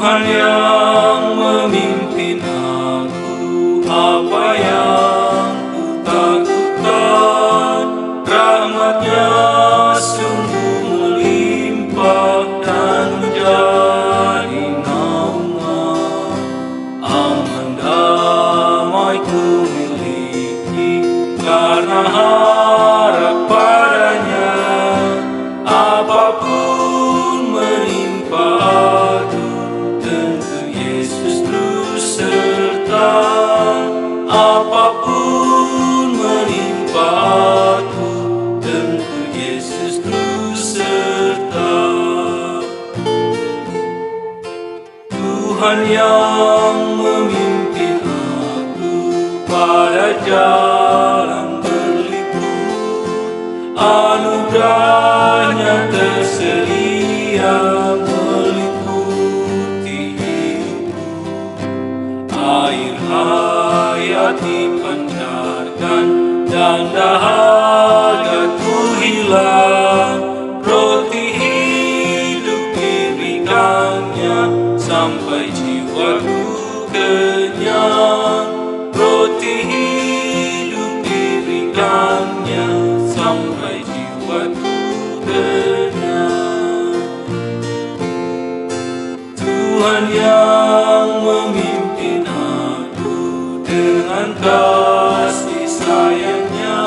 Tuhan yang memimpin aku, apa yang ku takutkan? Rahmat-Nya sungguh melimpah dan menjadi naungan. Aman damai ku miliki karena harap padanya. Apapun menimpa aku, tentu Yesus terus serta. Apapun menimpa aku, tentu Yesus terus serta. Tuhan yang memimpin aku pada jalan berliku, anugerah-Nya tersedia meliputi hidupku. Air hayat dipancarkan dan dahaga-ku hilang. Roti hidup diberikannya sampai jiwaku kenyang. Roti hidup diberikannya sampai jiwaku kenyang. Tuhan yang memimpin aku dengan kasih sayang-Nya,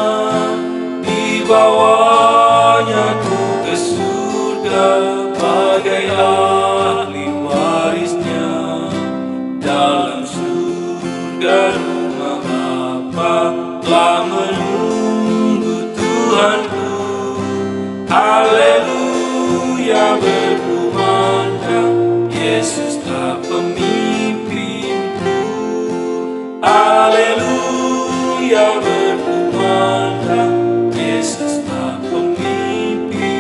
di bawah-Nya ku ke surga bagai ahli warisnya. Dalam surga rumah Bapa telah menunggu Tuhanku. Haleluya berkumandang, Yesus telah pemimpinku. Haleluya berkumandang, Yesus telah pemimpinku.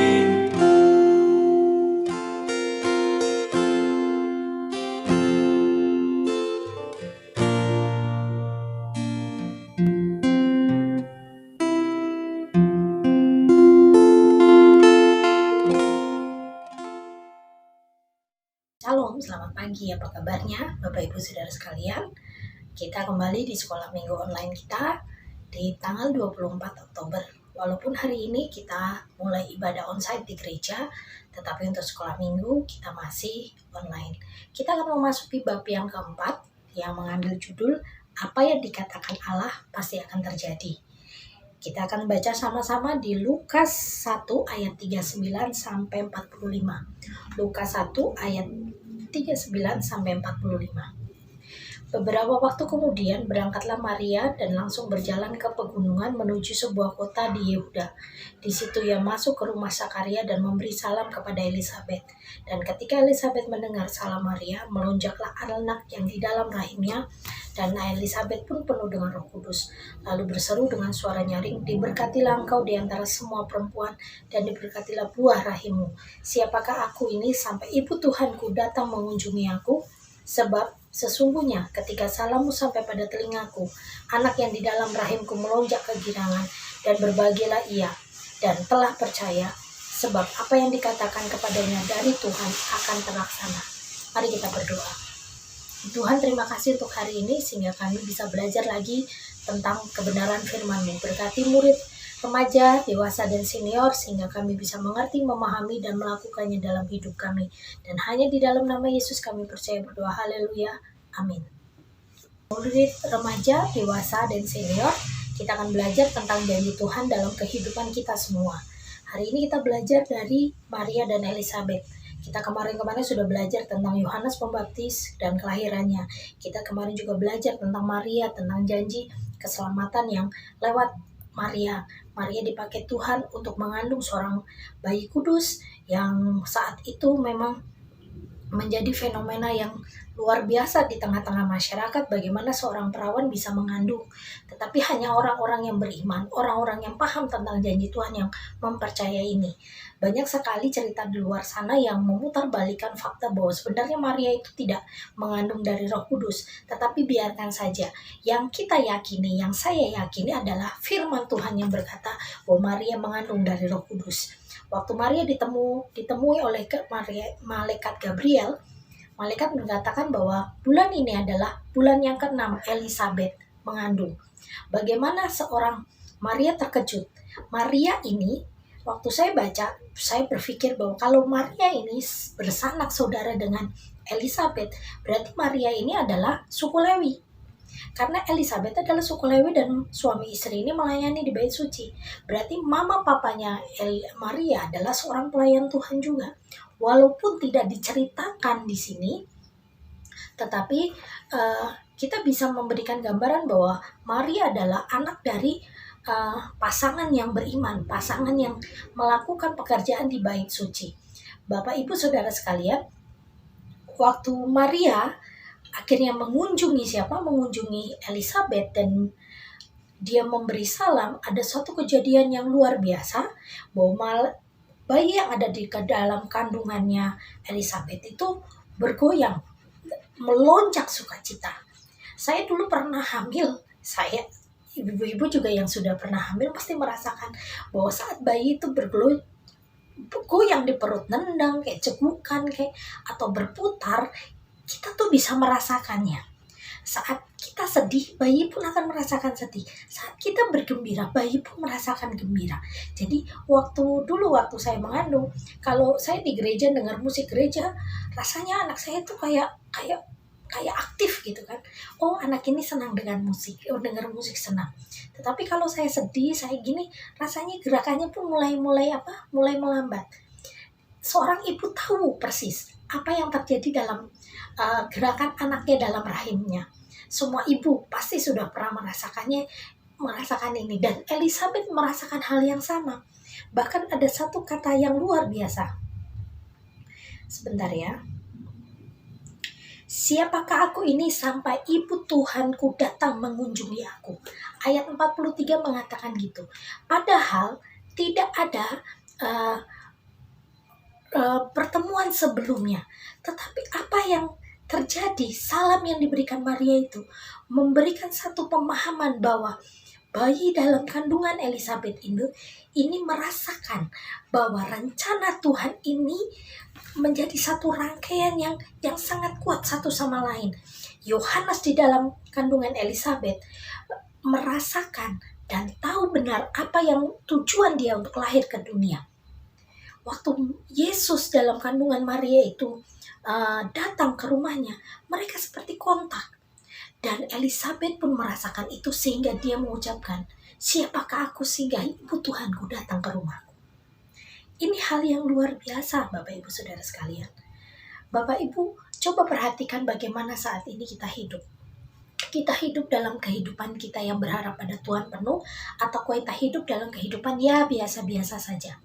Shalom, selamat pagi, apa kabarnya Bapak Ibu Saudara sekalian? Kita kembali di sekolah minggu online kita di tanggal 24 Oktober. Walaupun hari ini kita mulai ibadah onsite di gereja, tetapi untuk sekolah minggu kita masih online. Kita akan memasuki bab yang keempat yang mengambil judul Apa yang dikatakan Allah pasti akan terjadi. Kita akan baca sama-sama di Lukas 1 ayat 39 sampai 45. Lukas 1 ayat 39 sampai 45. Beberapa waktu kemudian berangkatlah Maria dan langsung berjalan ke pegunungan menuju sebuah kota di Yehuda. Di situ ia masuk ke rumah Sakaria dan memberi salam kepada Elisabet. Dan ketika Elisabet mendengar salam Maria, melonjaklah anak yang di dalam rahimnya, dan Elisabet pun penuh dengan Roh Kudus. Lalu berseru dengan suara nyaring, "Diberkatilah engkau di antara semua perempuan, dan diberkatilah buah rahimmu. Siapakah aku ini sampai ibu Tuhanku datang mengunjungi aku? Sebab sesungguhnya ketika salammu sampai pada telingaku, anak yang di dalam rahimku melonjak kegirangan, dan berbahagialah ia, dan telah percaya, sebab apa yang dikatakan kepadanya dari Tuhan akan terlaksana." Mari kita berdoa. Tuhan, terima kasih untuk hari ini sehingga kami bisa belajar lagi tentang kebenaran firman-Mu. Berkati murid, remaja, dewasa, dan senior sehingga kami bisa mengerti, memahami, dan melakukannya dalam hidup kami. Dan hanya di dalam nama Yesus kami percaya berdoa. Haleluya. Amin. Murid, remaja, dewasa, dan senior, kita akan belajar tentang janji Tuhan dalam kehidupan kita semua. Hari ini kita belajar dari Maria dan Elisabet. Kita kemarin sudah belajar tentang Yohanes Pembaptis dan kelahirannya. Kita kemarin juga belajar tentang Maria, tentang janji keselamatan yang lewat Maria. Maria dipakai Tuhan untuk mengandung seorang bayi kudus yang saat itu memang menjadi fenomena yang luar biasa di tengah-tengah masyarakat, bagaimana seorang perawan bisa mengandung. Tetapi hanya orang-orang yang beriman, orang-orang yang paham tentang janji Tuhan yang mempercayai ini. Banyak sekali cerita di luar sana yang memutarbalikkan fakta bahwa sebenarnya Maria itu tidak mengandung dari Roh Kudus. Tetapi biarkan saja. Yang kita yakini, yang saya yakini adalah firman Tuhan yang berkata bahwa Maria mengandung dari Roh Kudus. Waktu Maria ditemui oleh malaikat Gabriel, Malaikat mengatakan bahwa bulan ini adalah bulan yang ke-6 Elizabeth mengandung. Bagaimana seorang Maria terkejut. Maria ini, waktu saya baca, saya berpikir bahwa kalau Maria ini bersanak saudara dengan Elizabeth, berarti Maria ini adalah suku Lewi. Karena Elizabeth adalah suku Lewi dan suami istri ini melayani di bait suci. Berarti mama papanya Maria adalah seorang pelayan Tuhan juga. Walaupun tidak diceritakan di sini, tetapi kita bisa memberikan gambaran bahwa Maria adalah anak dari pasangan yang beriman, pasangan yang melakukan pekerjaan di bait suci. Bapak Ibu Saudara sekalian, waktu Maria akhirnya mengunjungi Elizabeth dan dia memberi salam, ada suatu kejadian yang luar biasa bahwa bayi yang ada di dalam kandungannya Elizabeth itu bergoyang, melonjak sukacita. Saya dulu pernah hamil, ibu-ibu juga yang sudah pernah hamil pasti merasakan bahwa saat bayi itu bergoyang di perut, nendang kayak cegukan kayak atau berputar, kita tuh bisa merasakannya. Saat kita sedih, bayi pun akan merasakan sedih. Saat kita bergembira, bayi pun merasakan gembira. Jadi waktu saya mengandung, kalau saya di gereja dengar musik gereja, rasanya anak saya tuh kayak aktif gitu kan. Oh, anak ini senang dengan musik, dengar musik senang. Tetapi kalau saya sedih, saya gini, rasanya gerakannya pun mulai melambat. Seorang ibu tahu persis apa yang terjadi dalam gerakan anaknya dalam rahimnya. Semua ibu pasti sudah pernah merasakan ini, dan Elizabeth merasakan hal yang sama. Bahkan ada satu kata yang luar biasa. Sebentar ya. Siapakah aku ini sampai ibu Tuhanku datang mengunjungi aku? Ayat 43 mengatakan gitu. Padahal tidak ada pertemuan sebelumnya. Tetapi apa yang terjadi, salam yang diberikan Maria itu memberikan satu pemahaman bahwa bayi dalam kandungan Elizabeth ini merasakan bahwa rencana Tuhan ini menjadi satu rangkaian yang sangat kuat satu sama lain. Yohanes di dalam kandungan Elizabeth merasakan dan tahu benar apa yang tujuan dia untuk lahir ke dunia. Waktu Yesus dalam kandungan Maria itu datang ke rumahnya, mereka seperti kontak. Dan Elizabeth pun merasakan itu sehingga dia mengucapkan, siapakah aku sehingga ibu Tuhanku datang ke rumahku. Ini hal yang luar biasa Bapak Ibu Saudara sekalian. Bapak Ibu coba perhatikan bagaimana saat ini kita hidup. Kita hidup dalam kehidupan kita yang berharap pada Tuhan penuh, atau kita hidup dalam kehidupan ya biasa-biasa saja.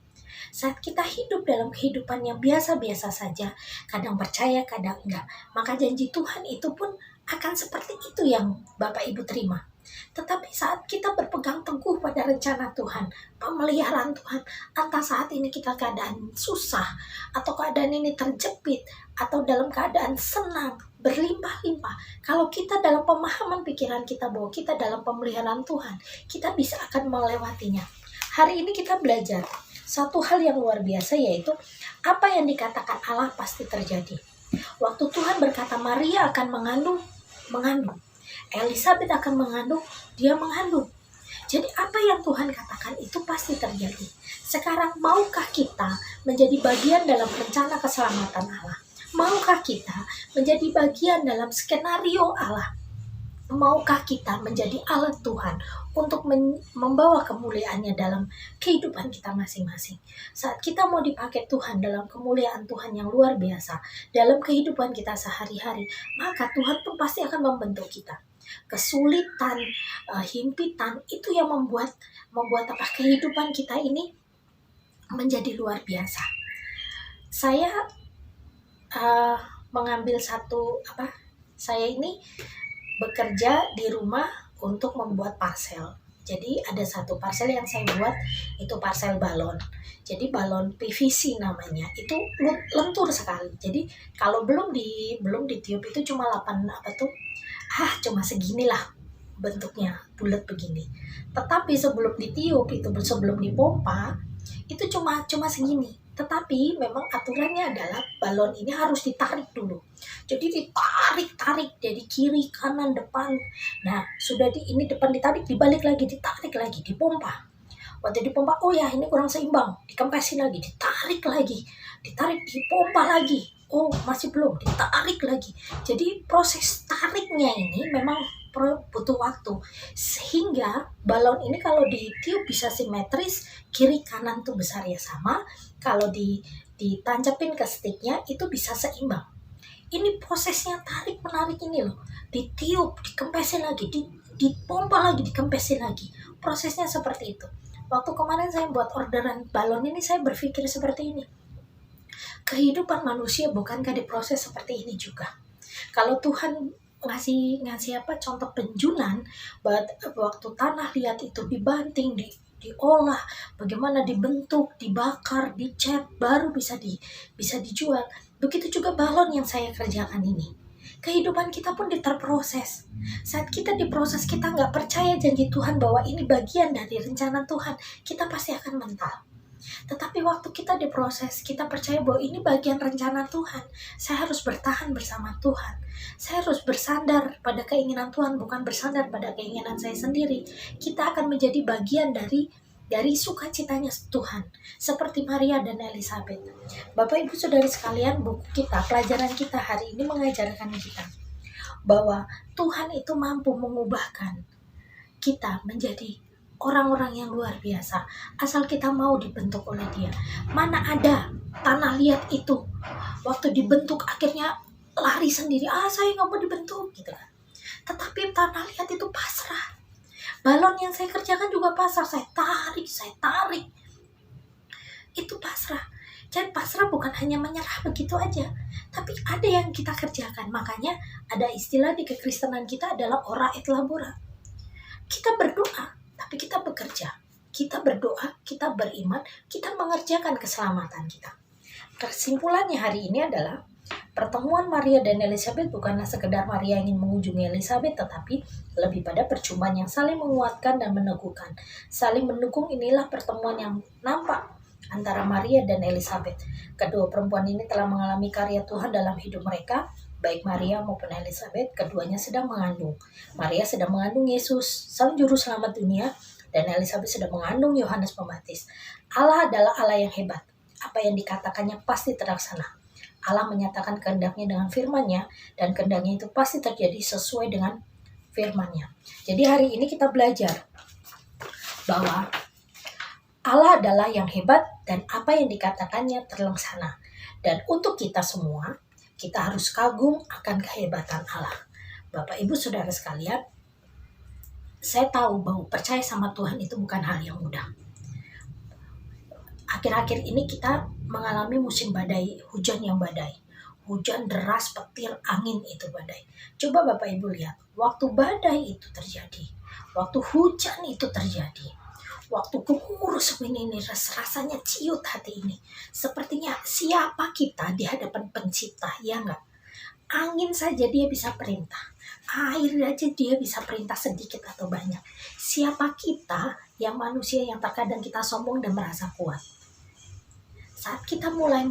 Saat kita hidup dalam kehidupan yang biasa-biasa saja, kadang percaya, kadang enggak, maka janji Tuhan itu pun akan seperti itu yang Bapak Ibu terima. Tetapi saat kita berpegang teguh pada rencana Tuhan, pemeliharaan Tuhan, entah saat ini kita keadaan susah, atau keadaan ini terjepit, atau dalam keadaan senang, berlimpah-limpah, kalau kita dalam pemahaman pikiran kita bahwa kita dalam pemeliharaan Tuhan, kita bisa akan melewatinya. Hari ini kita belajar satu hal yang luar biasa, yaitu apa yang dikatakan Allah pasti terjadi. Waktu Tuhan berkata Maria akan mengandung. Elizabeth akan mengandung, dia mengandung. Jadi apa yang Tuhan katakan itu pasti terjadi. Sekarang maukah kita menjadi bagian dalam rencana keselamatan Allah? Maukah kita menjadi bagian dalam skenario Allah? Maukah kita menjadi alat Tuhan untuk membawa kemuliaannya dalam kehidupan kita masing-masing? Saat kita mau dipakai Tuhan dalam kemuliaan Tuhan yang luar biasa, dalam kehidupan kita sehari-hari, maka Tuhan pun pasti akan membentuk kita. Kesulitan, himpitan, itu yang membuat kehidupan kita ini menjadi luar biasa. Saya mengambil saya ini bekerja di rumah untuk membuat parcel. Jadi ada satu parcel yang saya buat, itu parcel balon. Jadi balon PVC namanya. Itu lentur sekali. Jadi kalau belum ditiup itu cuma cuma seginilah bentuknya, bulat begini. Tetapi sebelum ditiup sebelum dipompa, itu cuma segini. Tetapi memang aturannya adalah balon ini harus ditarik dulu. Jadi ditarik dari kiri, kanan, depan. Nah, sudah ini depan ditarik, dibalik lagi, ditarik lagi, dipompa. Waktu dipompa, oh ya ini kurang seimbang, dikempesin lagi, ditarik lagi, ditarik, dipompa lagi. Oh masih belum, ditarik lagi. Jadi proses tariknya ini memang butuh waktu. Sehingga balon ini kalau ditiup bisa simetris, kiri kanan tuh besarnya sama. Kalau ditancapin ke sticknya itu bisa seimbang. Ini prosesnya tarik menarik ini loh. Ditiup, dikempesin lagi, dipompa lagi, dikempesin lagi. Prosesnya seperti itu. Waktu kemarin saya buat orderan balon ini, saya berpikir seperti ini. Kehidupan manusia bukankah diproses seperti ini juga? Kalau Tuhan ngasih contoh penjunan, waktu tanah liat itu dibanting, diolah, bagaimana dibentuk, dibakar, dicat, baru bisa dijual. Begitu juga balon yang saya kerjakan ini. Kehidupan kita pun terproses. Saat kita diproses, kita nggak percaya janji Tuhan bahwa ini bagian dari rencana Tuhan, kita pasti akan mental. Tetapi waktu kita diproses, kita percaya bahwa ini bagian rencana Tuhan. Saya harus bertahan bersama Tuhan. Saya harus bersandar pada keinginan Tuhan, bukan bersandar pada keinginan saya sendiri. Kita akan menjadi bagian dari sukacitanya Tuhan, seperti Maria dan Elizabeth. Bapak Ibu Saudari sekalian, buku kita, pelajaran kita hari ini mengajarkan kita bahwa Tuhan itu mampu mengubahkan kita menjadi orang-orang yang luar biasa, asal kita mau dibentuk oleh Dia. Mana ada tanah liat itu waktu dibentuk akhirnya lari sendiri, saya nggak mau dibentuk gitu kan. Tetapi tanah liat itu pasrah. Balon yang saya kerjakan juga pasrah, saya tarik, itu pasrah. Dan pasrah bukan hanya menyerah begitu aja, tapi ada yang kita kerjakan. Makanya ada istilah di kekristenan kita adalah ora et labora. Kita berdoa, tapi kita bekerja. Kita berdoa, kita beriman, kita mengerjakan keselamatan kita. Kesimpulannya hari ini adalah pertemuan Maria dan Elizabeth bukanlah sekedar Maria ingin mengunjungi Elizabeth, tetapi lebih pada perjumpaan yang saling menguatkan dan meneguhkan. Saling mendukung inilah pertemuan yang nampak antara Maria dan Elizabeth. Kedua perempuan ini telah mengalami karya Tuhan dalam hidup mereka. Baik Maria maupun Elizabeth, keduanya sedang mengandung. Maria sedang mengandung Yesus, Sang Juru Selamat dunia, dan Elizabeth sedang mengandung Yohanes Pembaptis. Allah adalah Allah yang hebat. Apa yang dikatakannya pasti terlaksana. Allah menyatakan kehendaknya dengan firman-Nya, dan kehendaknya itu pasti terjadi sesuai dengan firman-Nya. Jadi hari ini kita belajar bahwa Allah adalah yang hebat dan apa yang dikatakannya terlaksana. Dan untuk kita semua, kita harus kagum akan kehebatan Allah. Bapak Ibu Saudara sekalian, saya tahu bahwa percaya sama Tuhan itu bukan hal yang mudah. Akhir-akhir ini kita mengalami musim badai, hujan yang badai. Hujan deras, petir, angin itu badai. Coba Bapak Ibu lihat, waktu badai itu terjadi, waktu hujan itu terjadi, waktu gemuruh seperti ini, rasanya ciut hati ini. Sepertinya siapa kita di hadapan pencipta, ya enggak? Angin saja dia bisa perintah, air aja dia bisa perintah sedikit atau banyak. Siapa kita yang manusia yang terkadang kita sombong dan merasa kuat? Saat kita mulai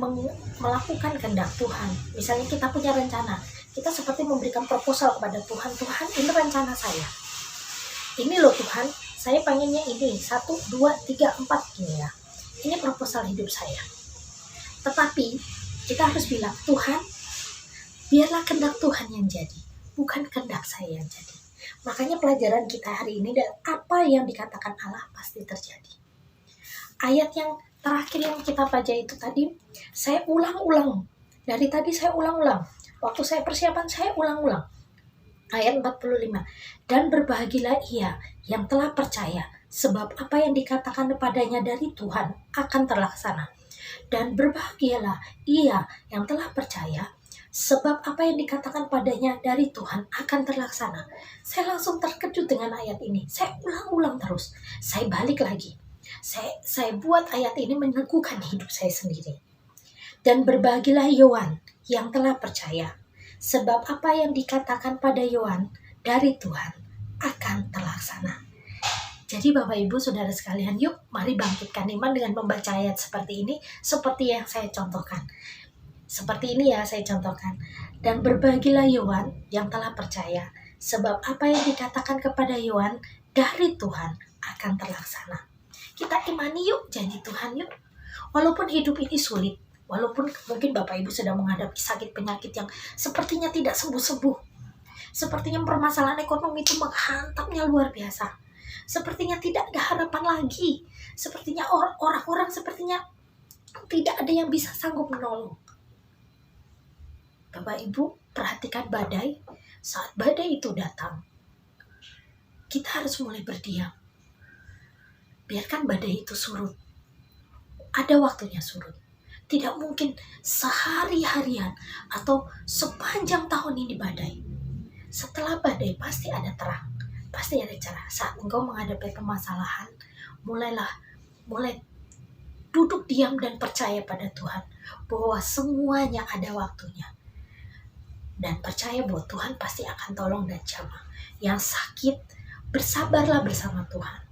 melakukan kehendak Tuhan, misalnya kita punya rencana, kita seperti memberikan proposal kepada Tuhan, Tuhan ini rencana saya. Ini loh Tuhan, saya pengennya ini, 1, 2, 3, 4 gini ya. Ini proposal hidup saya. Tetapi kita harus bilang, Tuhan, biarlah kehendak Tuhan yang jadi, bukan kehendak saya yang jadi. Makanya pelajaran kita hari ini adalah apa yang dikatakan Allah pasti terjadi. Ayat yang terakhir yang kita baca itu tadi, saya ulang-ulang. Dari tadi saya ulang-ulang. Waktu saya persiapan, saya ulang-ulang. Ayat 45. Dan berbahagialah ia yang telah percaya, sebab apa yang dikatakan kepadanya dari Tuhan akan terlaksana. Dan berbahagialah ia yang telah percaya, sebab apa yang dikatakan padanya dari Tuhan akan terlaksana. Saya langsung terkejut dengan ayat ini. Saya ulang-ulang terus. Saya balik lagi. Saya buat ayat ini meneguhkan hidup saya sendiri. Dan berbahagialah Yohan yang telah percaya, sebab apa yang dikatakan pada Yohan dari Tuhan akan terlaksana. Jadi Bapak Ibu Saudara sekalian, yuk mari bangkitkan iman dengan membaca ayat seperti ini, seperti yang saya contohkan. Seperti ini ya saya contohkan. Dan berbahagialah Yohan yang telah percaya, sebab apa yang dikatakan kepada Yohan dari Tuhan akan terlaksana. Kita imani yuk janji Tuhan yuk. Walaupun hidup ini sulit, walaupun mungkin Bapak Ibu sedang menghadapi sakit penyakit yang sepertinya tidak sembuh-sembuh, sepertinya permasalahan ekonomi itu menghantamnya luar biasa, sepertinya tidak ada harapan lagi, sepertinya orang-orang sepertinya tidak ada yang bisa sanggup menolong. Bapak Ibu perhatikan badai. Saat badai itu datang, kita harus mulai berdiam. Biarkan badai itu surut. Ada waktunya surut. Tidak mungkin sehari-harian atau sepanjang tahun ini badai. Setelah badai pasti ada terang, pasti ada cerah. Saat engkau menghadapi permasalahan, mulai duduk diam dan percaya pada Tuhan bahwa semuanya ada waktunya. Dan percaya bahwa Tuhan pasti akan tolong dan jamah. Yang sakit, bersabarlah bersama Tuhan.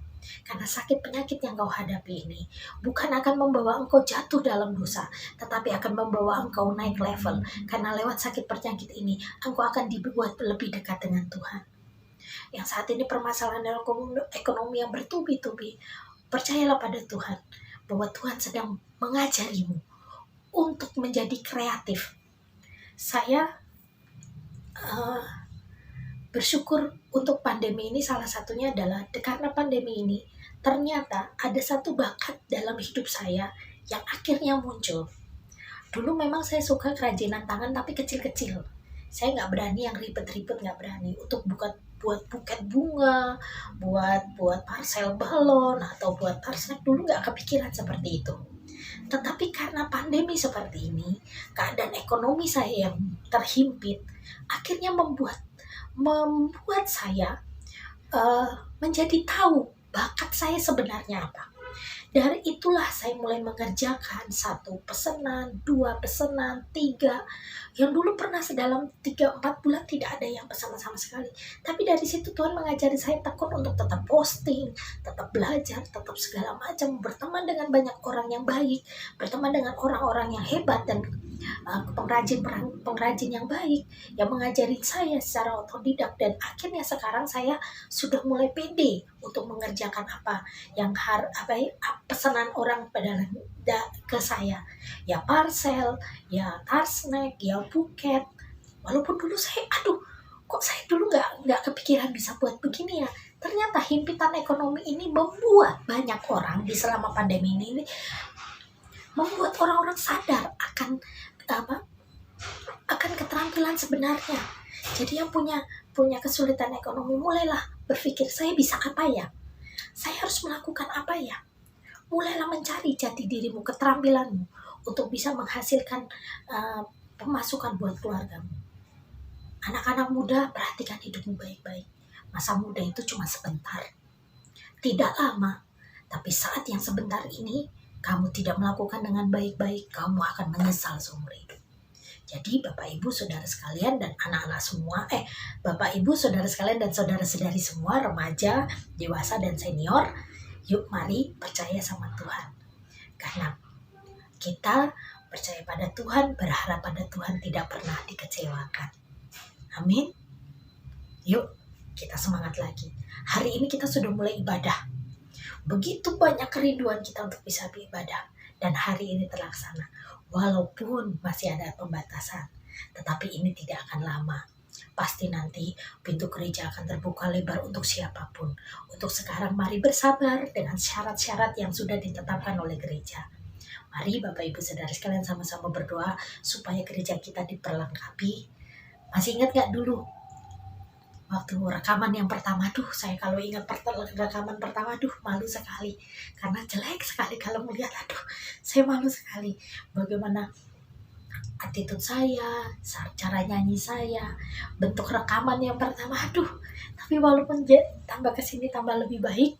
Karena sakit penyakit yang kau hadapi ini bukan akan membawa engkau jatuh dalam dosa, tetapi akan membawa engkau naik level. Karena lewat sakit penyakit ini, engkau akan dibuat lebih dekat dengan Tuhan. Yang saat ini permasalahan dalam ekonomi yang bertubi-tubi, percayalah pada Tuhan bahwa Tuhan sedang mengajarimu untuk menjadi kreatif. Saya bersyukur untuk pandemi ini, salah satunya adalah karena pandemi ini ternyata ada satu bakat dalam hidup saya yang akhirnya muncul. Dulu memang saya suka kerajinan tangan tapi kecil-kecil. Saya nggak berani yang ribet-ribet, nggak berani untuk buat buket bunga, buat parcel balon atau buat tarsnek. Dulu nggak kepikiran seperti itu. Tetapi karena pandemi seperti ini, keadaan ekonomi saya yang terhimpit akhirnya membuat saya menjadi tahu bakat saya sebenarnya apa. Dari itulah saya mulai mengerjakan 1 pesanan, 2 pesanan, 3. Yang dulu pernah dalam 3-4 bulan tidak ada yang pesan sama sekali. Tapi dari situ Tuhan mengajari saya tekun untuk tetap posting, tetap belajar, tetap segala macam, berteman dengan banyak orang yang baik, berteman dengan orang-orang yang hebat dan pengrajin yang baik yang mengajari saya secara otodidak. Dan akhirnya sekarang saya sudah mulai pede untuk mengerjakan apa yang pesanan orang ke saya, ya parcel, ya tarsnek, ya buket. Walaupun dulu saya kok saya dulu nggak kepikiran bisa buat begini ya. Ternyata himpitan ekonomi ini membuat banyak orang di selama pandemi ini membuat orang-orang sadar akan keterampilan sebenarnya. Jadi yang punya kesulitan ekonomi, mulailah berpikir, saya bisa apa ya? Saya harus melakukan apa ya? Mulailah mencari jati dirimu, keterampilanmu untuk bisa menghasilkan pemasukan buat keluargamu. Anak-anak muda, perhatikan hidupmu baik-baik. Masa muda itu cuma sebentar, tidak lama. Tapi saat yang sebentar ini kamu tidak melakukan dengan baik-baik, kamu akan menyesal seumur hidup. Jadi Bapak Ibu Saudara sekalian dan anak-anak semua, Bapak Ibu Saudara sekalian dan saudara-saudari semua, remaja, dewasa dan senior, yuk mari percaya sama Tuhan. Karena kita percaya pada Tuhan, berharap pada Tuhan, tidak pernah dikecewakan. Amin. Yuk kita semangat lagi. Hari ini kita sudah mulai ibadah. Begitu banyak kerinduan kita untuk bisa beribadah. Dan hari ini terlaksana. Walaupun masih ada pembatasan. Tetapi ini tidak akan lama. Pasti nanti pintu gereja akan terbuka lebar untuk siapapun. Untuk sekarang mari bersabar dengan syarat-syarat yang sudah ditetapkan oleh gereja. Mari Bapak Ibu Saudara sekalian sama-sama berdoa supaya gereja kita diperlengkapi. Masih ingat gak dulu? Waktu rekaman yang pertama, saya kalau ingat rekaman pertama, malu sekali. Karena jelek sekali kalau melihat, saya malu sekali. Bagaimana attitude saya, cara nyanyi saya, bentuk rekaman yang pertama, Tapi walaupun tambah kesini tambah lebih baik,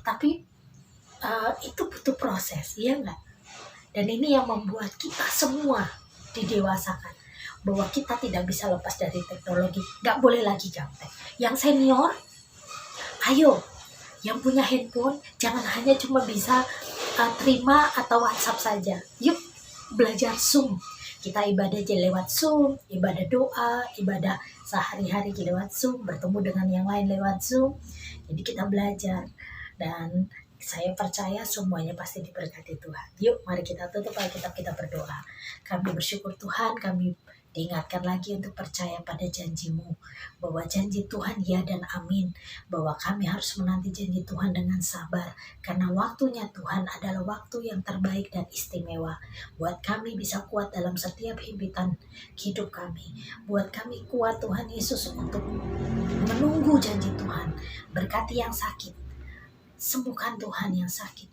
tapi itu butuh proses, iya nggak? Dan ini yang membuat kita semua didewasakan. Bahwa kita tidak bisa lepas dari teknologi. Gak boleh lagi gaptek. Yang senior, ayo Yang punya handphone jangan hanya cuma bisa terima atau WhatsApp saja. Yuk belajar Zoom. Kita ibadah aja lewat Zoom, ibadah doa, ibadah sehari-hari lewat Zoom, bertemu dengan yang lain lewat Zoom. Jadi kita belajar, dan saya percaya semuanya pasti diberkati Tuhan. Yuk mari kita tutup Alkitab, kita berdoa. Kami bersyukur Tuhan, kami diingatkan lagi untuk percaya pada janji-Mu, bahwa janji Tuhan ya dan amin, bahwa kami harus menanti janji Tuhan dengan sabar, karena waktunya Tuhan adalah waktu yang terbaik dan istimewa, buat kami bisa kuat dalam setiap himpitan hidup kami, buat kami kuat Tuhan Yesus untuk menunggu janji Tuhan. Berkati yang sakit, sembuhkan Tuhan yang sakit,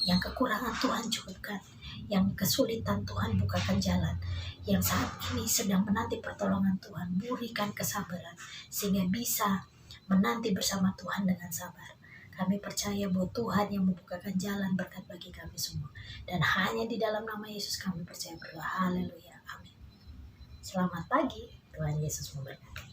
yang kekurangan Tuhan cukupkan, yang kesulitan Tuhan bukakan jalan, yang saat ini sedang menanti pertolongan Tuhan berikan kesabaran sehingga bisa menanti bersama Tuhan dengan sabar. Kami percaya bahwa Tuhan yang membukakan jalan berkat bagi kami semua, dan hanya di dalam nama Yesus kami percaya berdoa. Haleluya, amin. Selamat pagi, Tuhan Yesus memberkati.